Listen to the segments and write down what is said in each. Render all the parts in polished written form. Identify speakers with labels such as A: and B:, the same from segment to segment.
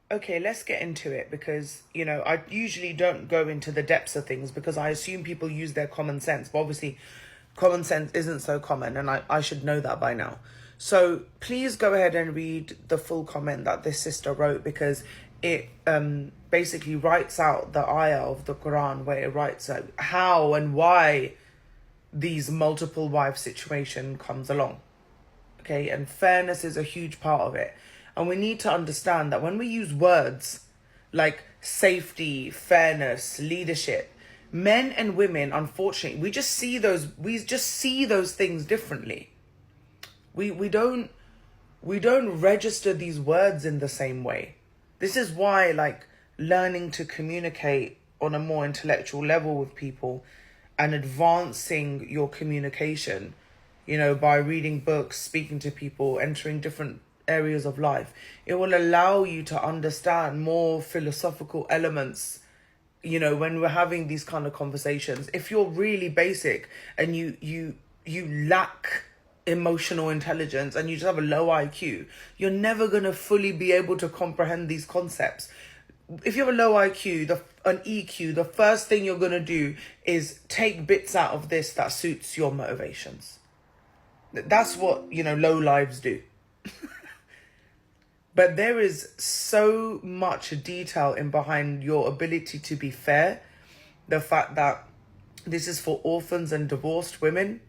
A: Okay, let's get into it because, I usually don't go into the depths of things because I assume people use their common sense. But obviously, common sense isn't so common, and I should know that by now. So please go ahead and read the full comment that this sister wrote because it basically writes out the ayah of the Quran where it writes how and why these multiple wife situation comes along. Okay, and fairness is a huge part of it. And we need to understand that when we use words like safety, fairness, leadership, men and women, unfortunately, we just see those things differently. We don't register these words in the same way. This is why, like, learning to communicate on a more intellectual level with people and advancing your communication, by reading books, speaking to people, entering different areas of life, it will allow you to understand more philosophical elements, when we're having these kind of conversations. If you're really basic and you lack emotional intelligence and you just have a low IQ, you're never going to fully be able to comprehend these concepts. If you have a low IQ, an EQ, the first thing you're going to do is take bits out of this that suits your motivations. That's what, low lives do. But there is so much detail in behind your ability to be fair. The fact that this is for orphans and divorced women.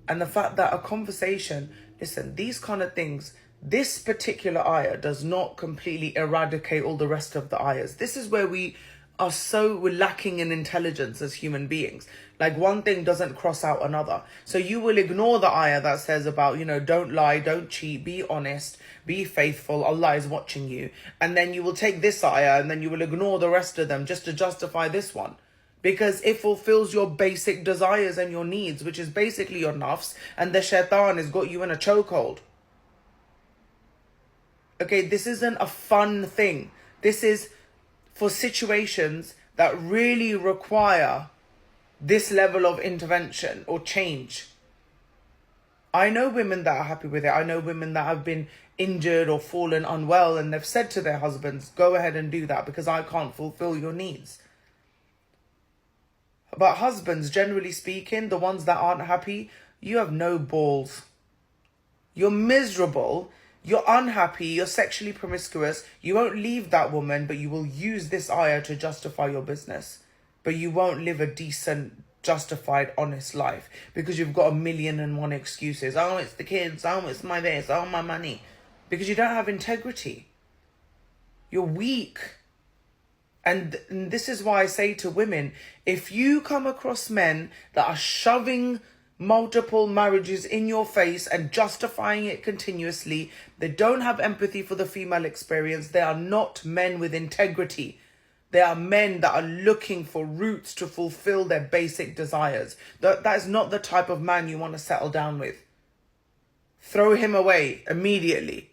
A: And the fact that a conversation, listen, these kind of things, this particular ayah does not completely eradicate all the rest of the ayahs. This is where we're lacking in intelligence as human beings. Like, one thing doesn't cross out another. So you will ignore the ayah that says about, don't lie, don't cheat, be honest, be faithful, Allah is watching you. And then you will take this ayah and then you will ignore the rest of them just to justify this one. Because it fulfills your basic desires and your needs, which is basically your nafs, and the shaitan has got you in a chokehold. Okay, this isn't a fun thing. This is for situations that really require this level of intervention or change. I know women that are happy with it. I know women that have been injured or fallen unwell and they've said to their husbands, go ahead and do that because I can't fulfill your needs. But husbands, generally speaking, the ones that aren't happy, you have no balls. You're miserable. You're unhappy. You're sexually promiscuous. You won't leave that woman, but you will use this ayah to justify your business. But you won't live a decent, justified, honest life because you've got 1,000,001 excuses. Oh, it's the kids. Oh, it's my this. Oh, my money. Because you don't have integrity. You're weak. And this is why I say to women, if you come across men that are shoving multiple marriages in your face and justifying it continuously, they don't have empathy for the female experience. They are not men with integrity. They are men that are looking for routes to fulfill their basic desires. That is not the type of man you want to settle down with. Throw him away immediately.